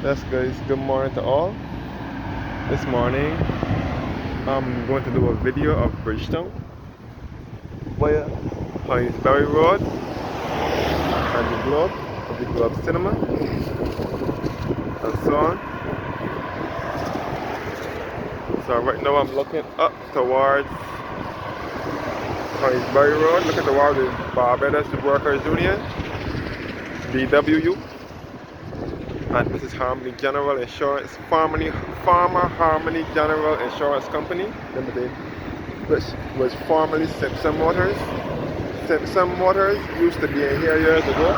Yes guys, good morning to all. This morning I'm going to do a video of Bridgetown via Hinesbury Road and the Globe Cinema and so on. So right now I'm looking up towards Hinesbury Road, looking towards the Barbados Workers Union, BWU, and this is Harmony General Insurance, Farmer Harmony General Insurance Company Limited, which was formerly Simpson Motors. Simpson Motors used to be in here years ago,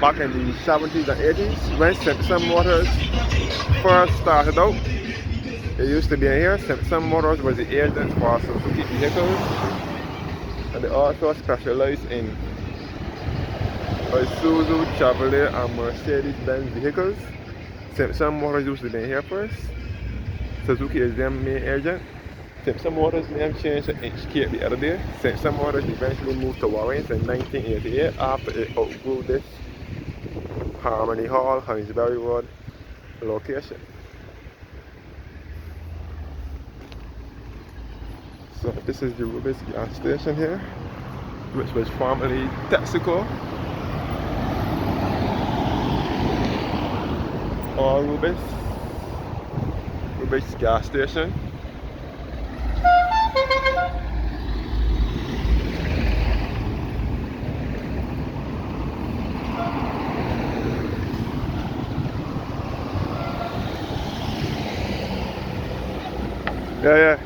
back in the 70s and 80s, when Simpson Motors first started out. It used to be in here. Simpson Motors was the agent for Suzuki vehicles, and they also specialized in Isuzu, Chevrolet, and Mercedes-Benz vehicles. Simpson Motors used to be in here first. Suzuki is their main agent. Simpson Motors name changed to HK the other day. Simpson Motors eventually moved to Warrens in 1988 after it outgrew this Harmony Hall, Hinesbury Road location. So this is the Rubis gas station here, which was formerly Texaco or Rubis gas station. Yeah.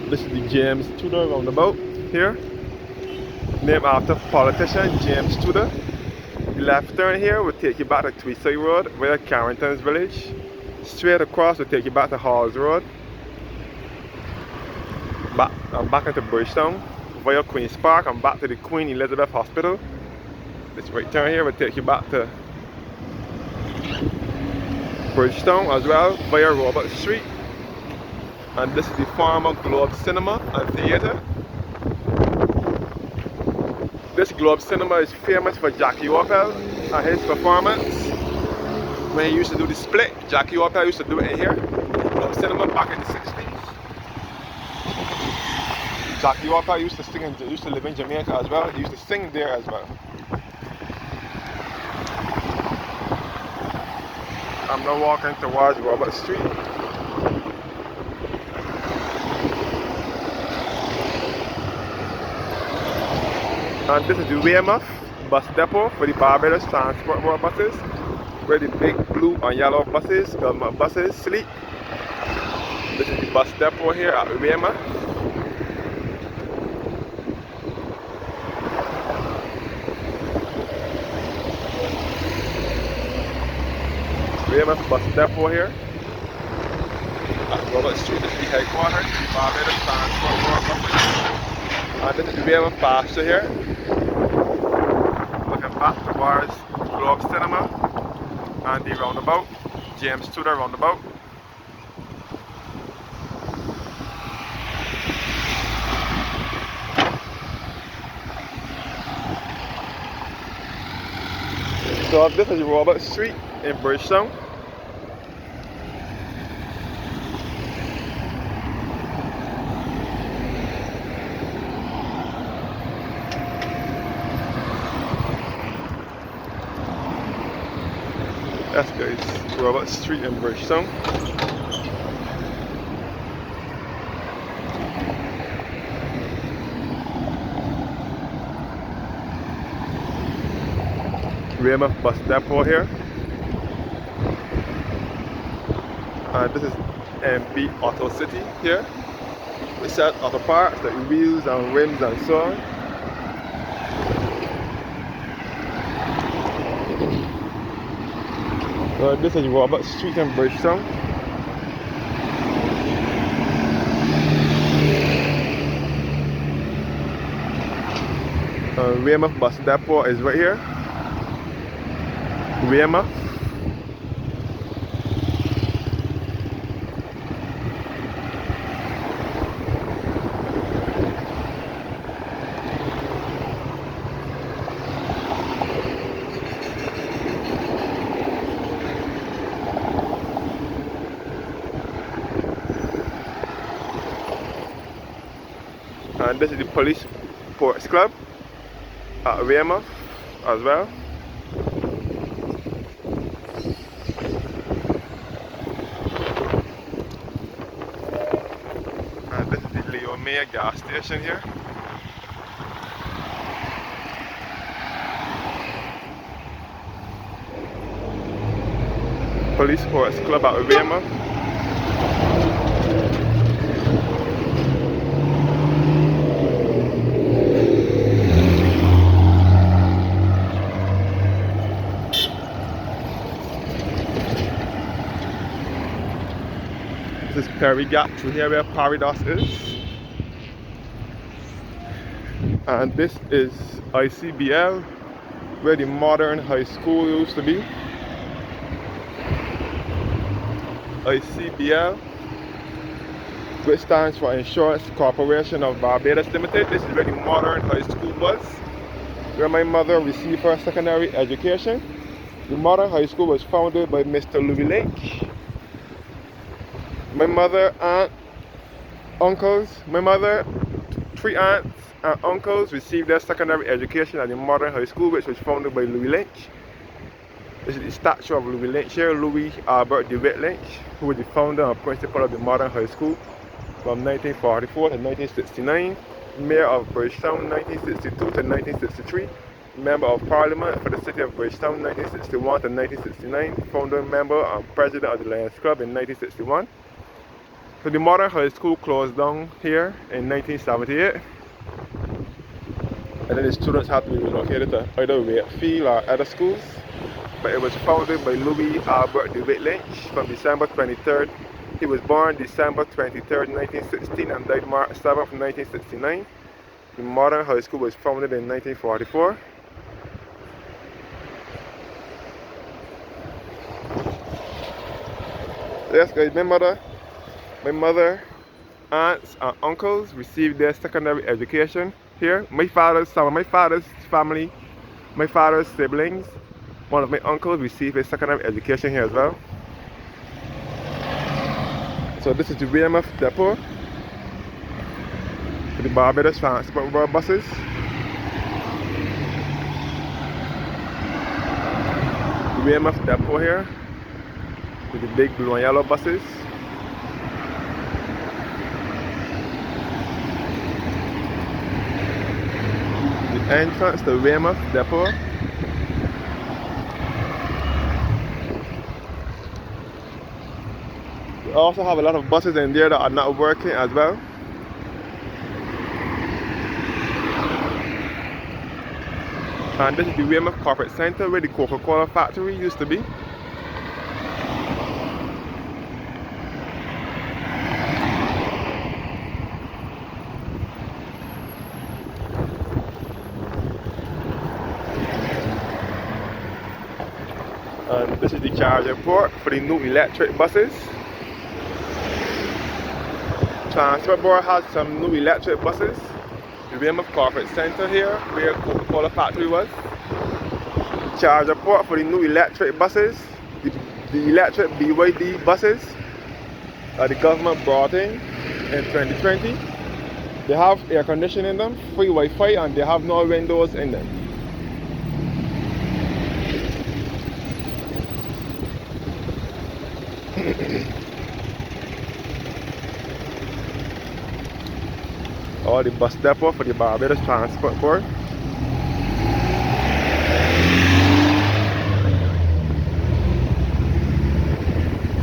This is the James Tudor roundabout here, named after politician James Tudor. The left turn here will take you back to Tweedside Road via Carrington's Village. Straight across will take you back to Halls Road. Back into Bridgetown via Queen's Park and back to the Queen Elizabeth Hospital. This right turn here will take you back to Bridgetown as well via Robert Street. And this is the former Globe Cinema and Theatre. This Globe Cinema is famous for Jackie Opel and his performance. When he used to do the split, Jackie Opel used to do it in here. Globe Cinema back in the 60s. Jackie Opel used to live in Jamaica as well. He used to sing there as well. I'm now walking towards Robert Street. And this is the Weymouth bus depot for the Barbados Transport Board buses, where the big blue and yellow buses, government buses, sleep. This is the bus depot here at Weymouth. Weymouth bus depot here at Robert Street. This is the headquarters, the Barbados Transport Board buses. And this is the Weymouth pasture here, looking back towards Globe Cinema and the roundabout, James Tudor roundabout. So this is Robert Street in Bridgetown. Yes guys, Robert Street in Bridgetown. Weymouth bus depot here. And this is MB Auto City here. We sell auto parts like wheels and rims and so on. This is Robert Street in Bridgetown. Weymouth bus depot is right here. Weymouth. And this is the police sports club at Weymouth as well. And this is the Leo Mayer gas station here. Police sports club at Weymouth. This is Perry Gap through here where Barbados is. And this is ICBL where the modern high school used to be. ICBL, which stands for Insurance Corporation of Barbados Limited. This is where the modern high school was, where my mother received her secondary education. The modern high school was founded by Mr. Louis Lynch. My mother, three aunts and uncles received their secondary education at the modern high school, which was founded by Louis Lynch. This is the statue of Louis Lynch here, Louis Albert DeWitt Lynch, who was the founder and principal of the modern high school from 1944 to 1969, mayor of Bridgetown 1962 to 1963, member of parliament for the city of Bridgetown 1961 to 1969, founder, member and president of the Lions Club in 1961. So the modern high school closed down here in 1978, and then the students had to be relocated to either Wakefield or other schools. But it was founded by Louis Albert DeWitt Lynch from December 23rd. He was born December 23rd, 1916 and died March 7th, 1969. The modern high school was founded in 1944. Yes guys, my mother, aunts and uncles received their secondary education here. My father's family, my father's siblings, one of my uncles received his secondary education here as well. So this is the Weymouth depot for the Barbados Transport Board buses. The Weymouth depot here with the big blue and yellow buses. The entrance to Weymouth depot. We also have a lot of buses in there that are not working as well. And this is the Weymouth Corporate Center where the Coca-Cola factory used to be. And this is the charging port for the new electric buses. Transport Board has some new electric buses. The Weymouth Corporate Center here, where Coca-Cola factory was. Charger port for the new electric buses. The electric BYD buses that the government brought in 2020. They have air conditioning in them, free Wi-Fi, and they have no windows in them. Or the bus depot for the Barbados Transport Board.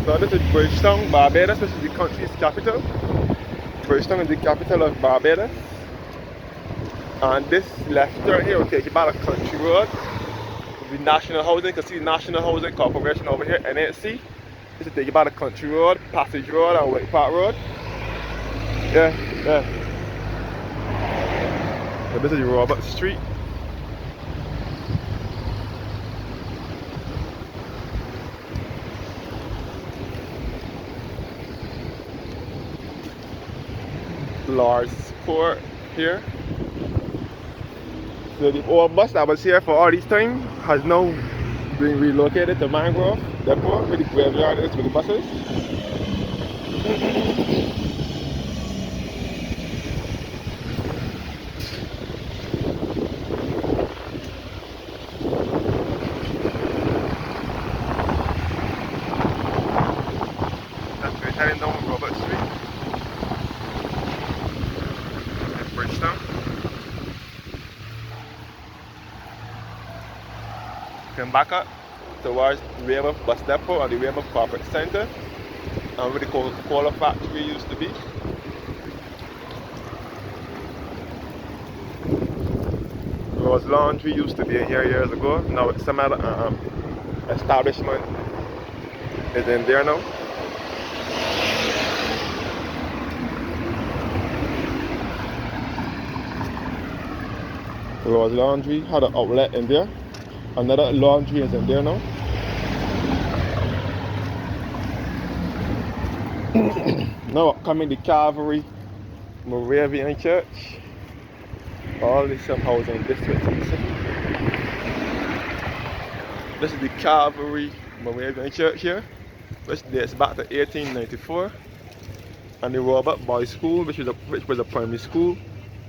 So this is Bridgetown, Barbados. This is the country's capital. Bridgetown is the capital of Barbados. And this left turn here will take you by the country road. The National Housing, you can see the National Housing Corporation over here, NHC. This will take you by the country road, Passage Road and Wake Park Road. Yeah. So this is Robert Street. Large Court here. So the old bus that was here for all this time has now been relocated to Mangrove Depot where the graveyard is with the buses. heading down Robert Street in Bridgetown. Come back up towards the Weymouth bus depot or the Weymouth corporate center, and where the Coca-Cola factory used to be. Rose Laundry used to be in here years ago. Now it's some other establishment is in there now. Rose Laundry had an outlet in there. Another laundry is in there now. Now coming the Calvary Moravian Church. All this some housing districts in the city. This is the Calvary Moravian Church here, which dates back to 1894. And the Robert Boys School, which was a primary school,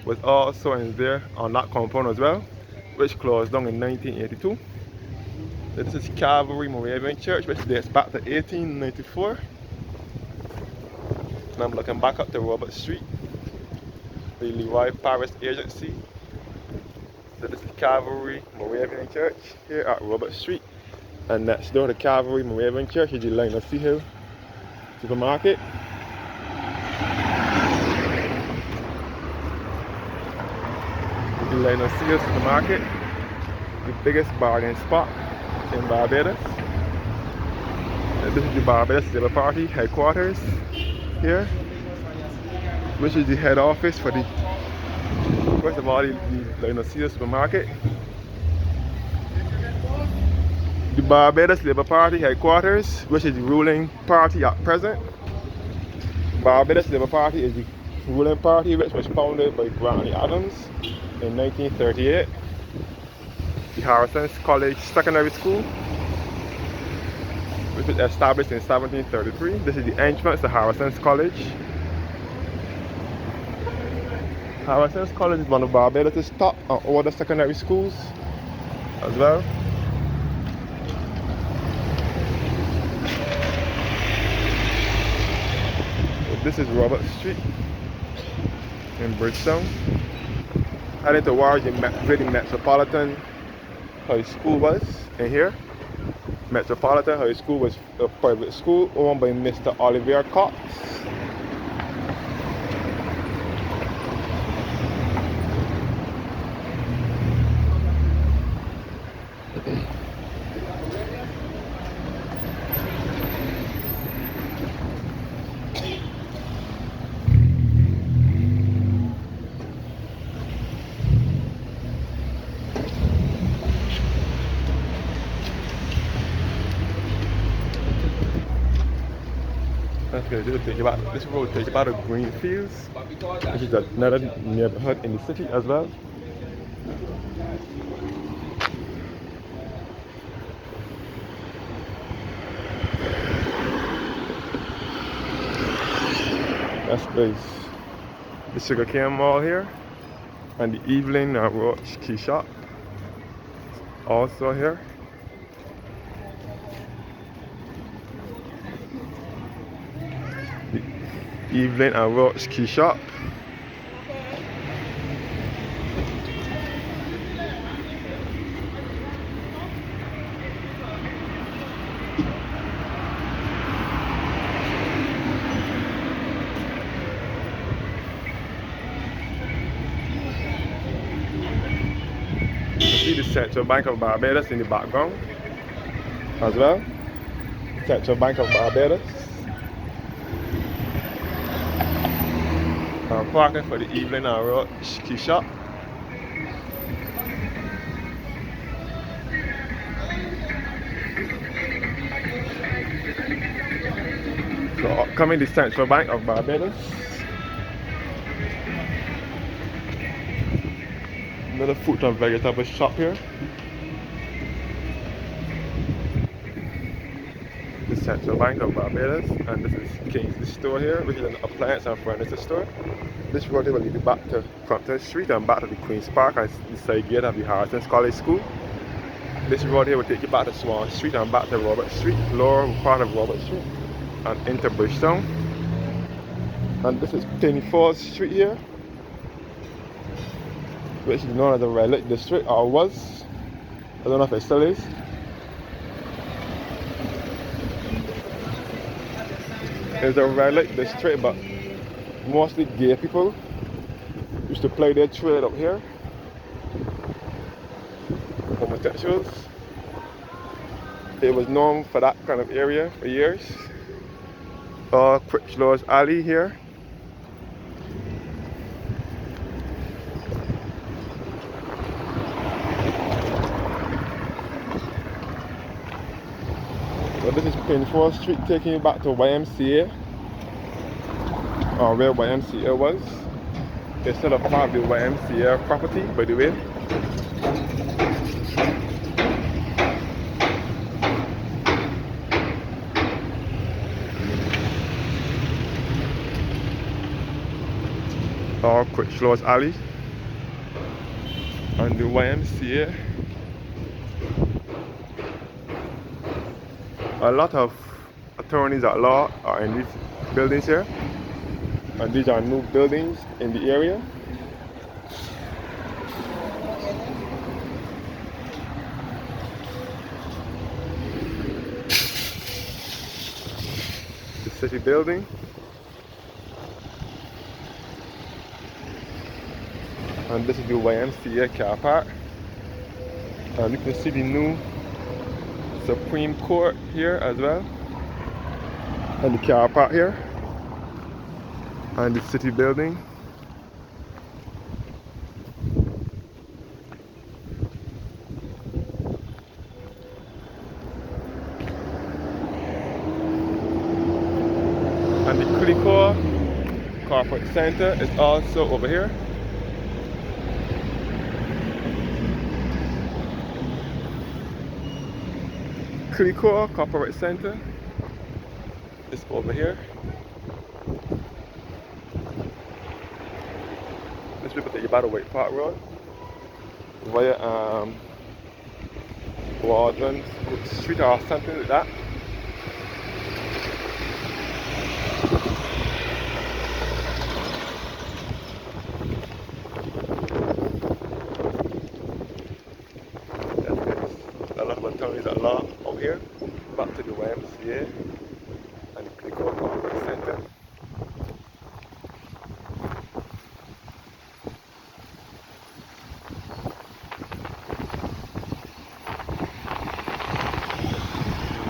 was also in there on that compound as well, which closed down in 1982. So this is Calvary Moravian Church, which dates back to 1894. And I'm looking back up to Robert Street, the Leroy Paris Agency. So this is Calvary Moravian Church here at Robert Street. And next door to Calvary Moravian Church is the Lionel C. Hill Supermarket. The Lionel C. Hill Supermarket, the biggest bargain spot in Barbados. And this is the Barbados Labour Party headquarters here, which is the head office for the, first of all, the Lionel C. Hill Supermarket. The Barbados Labour Party headquarters, which is the ruling party at present. Barbados Labour Party is the ruling party which was founded by Grantley Adams in 1938. The Harrison's College Secondary School, which was established in 1733. This is the entrance to Harrison's College. Harrison's College is one of Barbados' top and older secondary schools as well. This is Robert Street in Bridgetown. Heading towards where the Metropolitan High School was in here. Metropolitan High School was a private school owned by Mr. Oliver Cox. Okay, this road takes you about the green fields, which is another neighborhood in the city as well. That's the sugarcane mall here, and the Evelyn Roach Key Shop also here. Evelyn and Roach Key Shop. You see the Central Bank of Barbados in the background as well. Central Bank of Barbados. I'm parking for the Evelyn and Roach Key Shop. So upcoming the Central Bank of Barbados. Another fruit and vegetable shop here. The Central Bank of Barbados, and this is Kingsley store here, which is an appliance and furniture store. This road will lead you back to Crumpton Street and back to the Queen's Park and the side gate of the Harrison's College School. This road here will take you back to Swan Street and back to Robert Street, lower part of Robert Street, and into Bridgetown. And this is 24th Street here, which is known as the Red Light District, or was. I don't know if it still is. It's a red light district, but mostly gay people used to play their trade up here. Homosexuals. It was known for that kind of area for years. Critchlow's Alley here. So this is 24th Street taking you back to YMCA, or where YMCA was. It's still a part of the YMCA property, by the way. Or Critchlow's Alley and the YMCA. A lot of attorneys at law are in these buildings here, and these are new buildings in the area. The city building. And this is the YMCA car park. And you can see the new Supreme Court here as well. And the car park here. And the city building. And the Clico Corporate Center is also over here. Clico Corporate Center is over here. This people take you by the White Park Road via Waldron Street or something like that. A lot of attorneys at law over here. Back to the YMCA and the Clico Corporate Center.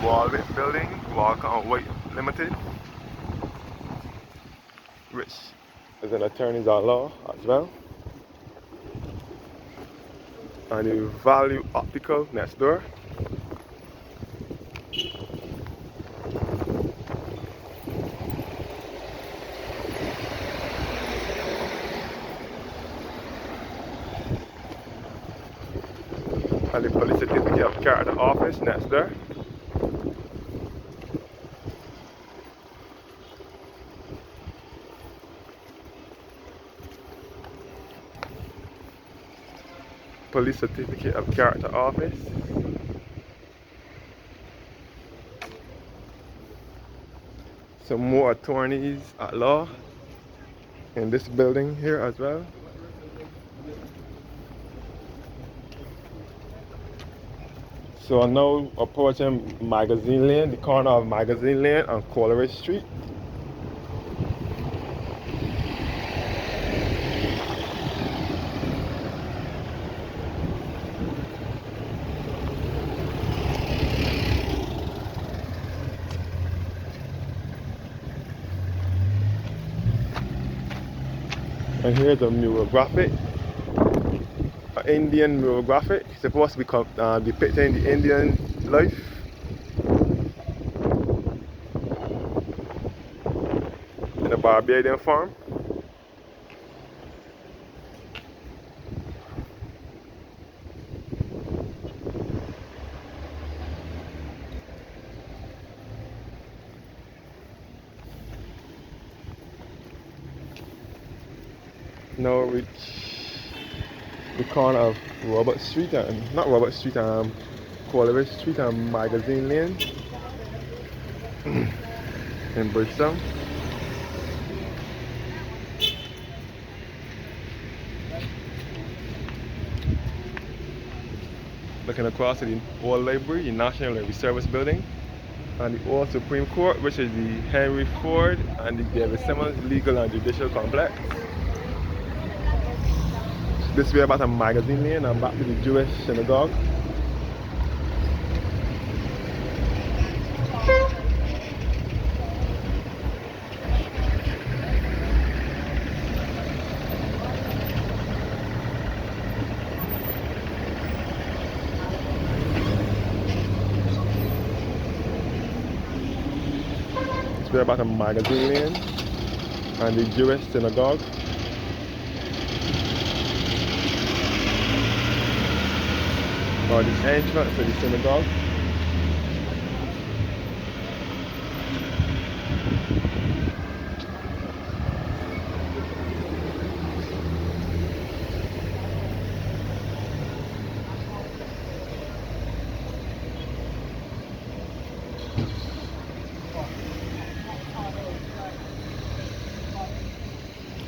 Walwick Building, Walker and White Limited, which is an attorney's at law as well. And the Value Optical next door. And the police certificate of character office next door. Police certificate of character office. Some more attorneys at law in this building here as well. So I'm now approaching Magazine Lane, the corner of Magazine Lane and Coleridge Street. And here's a mural graphic, an Indian mural graphic, supposed to be depicting the Indian life. In a Barbadian farm. Now reach the corner of Robert Street and not Robert Street, Coleridge Street and Magazine Lane in Bridgetown. looking across to the old library, the National Library Service Building, and the old Supreme Court, which is the Henry Ford and the David Simmons Legal and Judicial Complex. This way back to Magazine Lane and back to the Jewish synagogue. This way back to Magazine Lane and the Jewish synagogue. Or the entrance to the synagogue.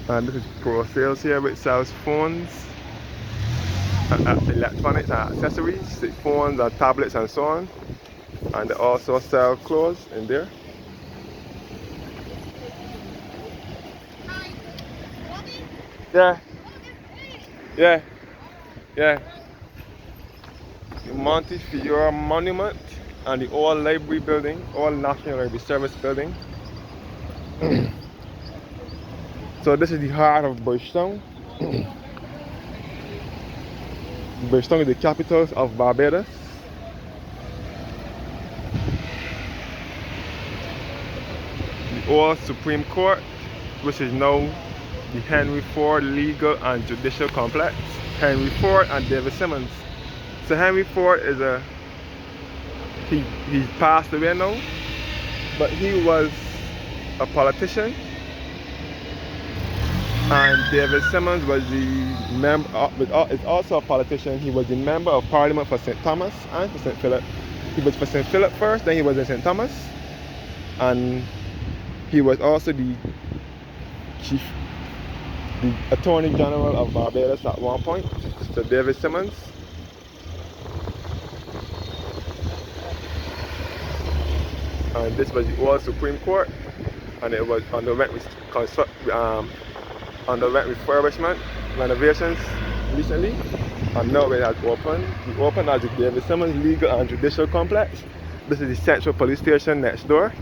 And this is Pro Sales here, which sells phones, electronics and accessories, phones and tablets and so on. And they also sell clothes in there. Yeah. Yeah. Yeah. The Montefiore Monument and the old library building, old National Library Service building. So this is the heart of Bridgetown. Bridgetown is the capital of Barbados. The old Supreme Court, which is now the Henry Ford Legal and Judicial Complex. Henry Ford and David Simmons. So Henry Ford is he passed away now, but he was a politician. And David Simmons was the member, is also a politician. He was the member of Parliament for St. Thomas and for St. Philip. He was for St. Philip first, then he was in St. Thomas. And he was also the Attorney General of Barbados at one point. So David Simmons. And this was the old Supreme Court. And it was underwent refurbishment, renovations recently, and now it has opened. We opened as the David Simmons Legal and Judicial Complex. This is the Central Police Station next door.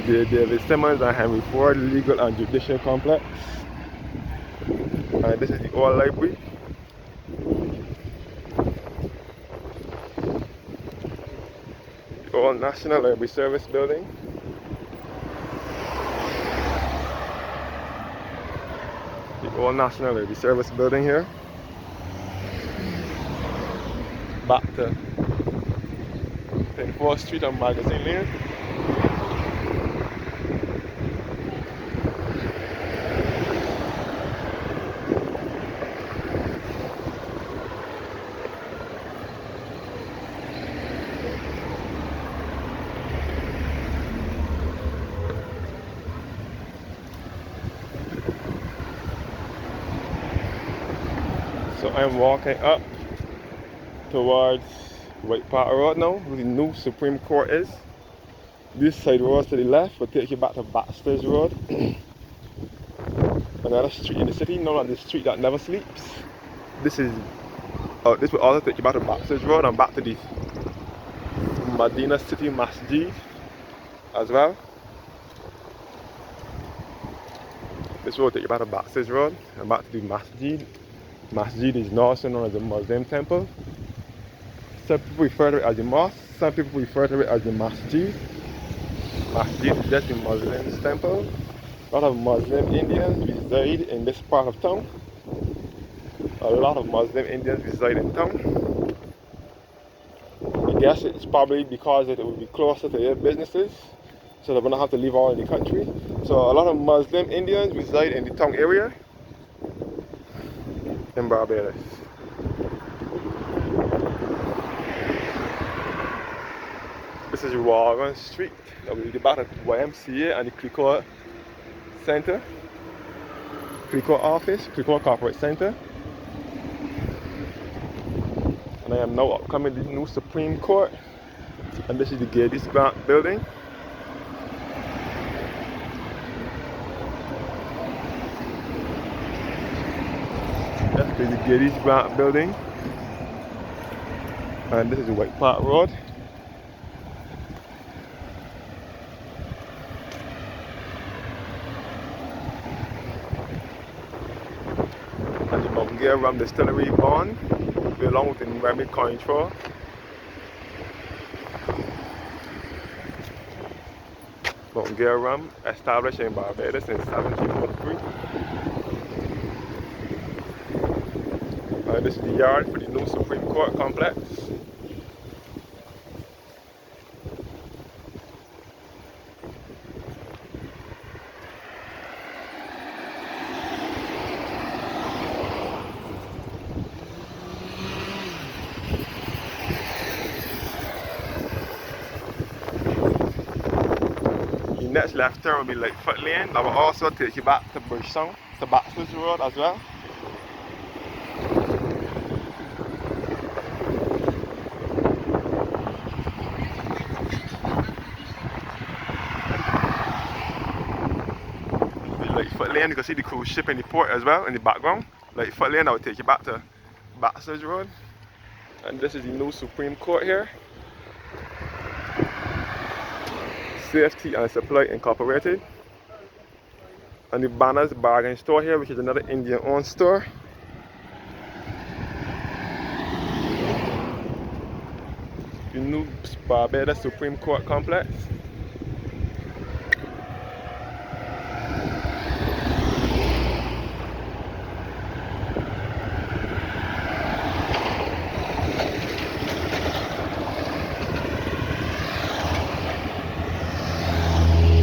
The David Simmons and Henry Ford Legal and Judicial Complex. And this is the old library. The old National Library Service building. The old National Library Service building here. Back to 4th Street and Magazine Lane. So I'm walking up towards White Park Road now, where the new Supreme Court is. This side road to the left will take you back to Baxter's Road. Another street in the city, known as the street that never sleeps. This will also take you back to Baxter's Road and back to the Medina City Masjid as well. This road will take you back to Baxter's Road and back to the Masjid. Masjid is also known as the Muslim temple. Some people refer to it as the mosque, some people refer to it as the masjid. Masjid is just the Muslims' temple. A lot of Muslim Indians reside in this part of town. A lot of Muslim Indians reside in town. I guess it's probably because it would be closer to their businesses, so they wouldn't have to leave all in the country. So a lot of Muslim Indians reside in the town area in Barbados. This is Warren Street. That will be the back of YMCA and the Clico Center, Clico office, Clico Corporate Center. And I am now upcoming the new Supreme Court. And this is the Gadies Grant building. That's the Gadies Grant building. And this is the White Park Road. And the Bungia Rum Distillery Bond, along with the Remy Control. Bungia Rum, established in Barbados in 1743. This is the yard for the new Supreme Court complex. The next left turn will be Lightfoot Lane. That will also take you back to Bridgetown, to Barbados Road as well. Lightfoot Lane, you can see the cruise ship in the port as well in the background. Lightfoot Lane, that will take you back to Barbados Road. And this is the new Supreme Court here. Safety and Supply Incorporated. And the Banners Bargain Store here, which is another Indian owned store. The new Barbados Supreme Court complex.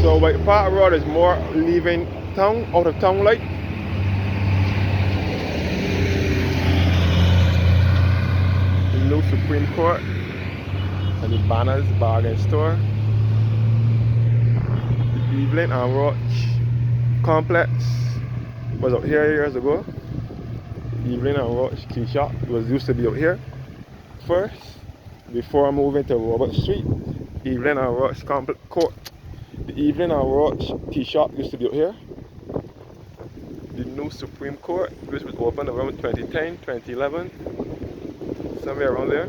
So White Park Road is more leaving town, out of town like. The new Supreme Court and the Banners Bargain Store. The Evelyn and Roach complex was out here years ago. The Evelyn and Roach key shop was used to be out here first before moving to Robert Street. Evelyn and Roach court. The Evelyn and Roach tea shop used to be out here. The new Supreme Court, which was opened around 2010, 2011, somewhere around there.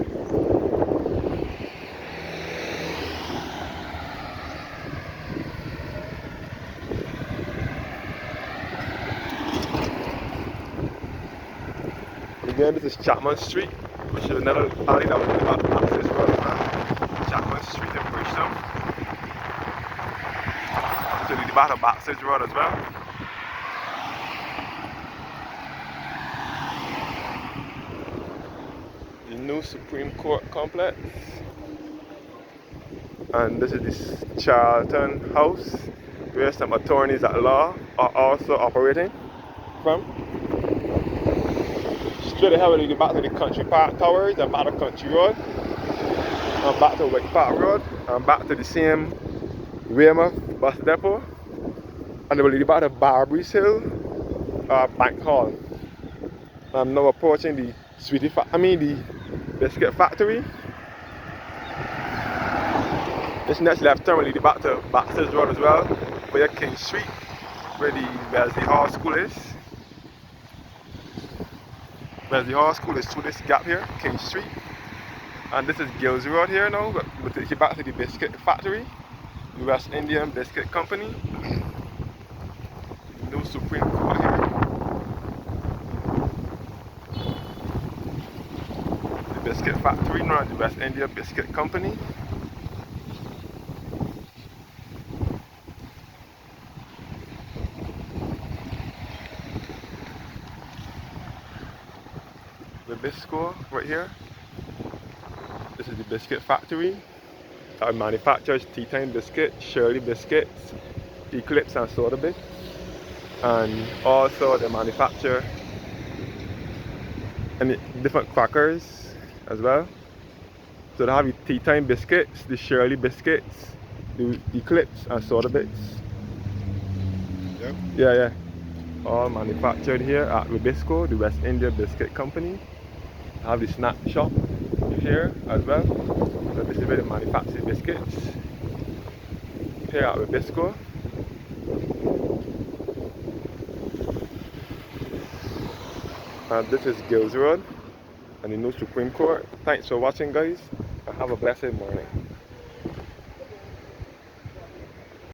Again, this is Chapman Street, which is another alley that was about access road. Chapman Street in Bridgetown. So the back of Backstage Road as well. The new Supreme Court complex. And this is the Charlton House, where some attorneys at law are also operating from. Straight ahead we get back to the Country Park Towers and back to Country Road. And back to White Park Road and back to the same Weymouth bus depot. And then we'll lead back to Barbary Hill Bank Hall. I'm now approaching the the biscuit factory. This next left turn will lead you back to Baxter's Road as well, via King Street, where the Hall School is. Wesley Hall School is through this gap here, King Street. And this is Gills Road here now, but we'll take you back to the biscuit factory, the West Indian Biscuit Company. New Supreme Court here. The biscuit factory, known as the West India Biscuit Company. The Bisco right here. This is the biscuit factory that manufactures tea time biscuits, Shirley biscuits, Eclipse and soda bits. And also they manufacture different crackers as well. So they have the tea time biscuits, the Shirley biscuits, the Eclipse and soda bits. Yep. Yeah. All manufactured here at Rubisco, the West India Biscuit Company. They have the snack shop here as well. So this is where they manufacture biscuits. Here at Bisco. And this is Gills Road and the new Supreme Court. Thanks for watching, guys, and have a blessed morning.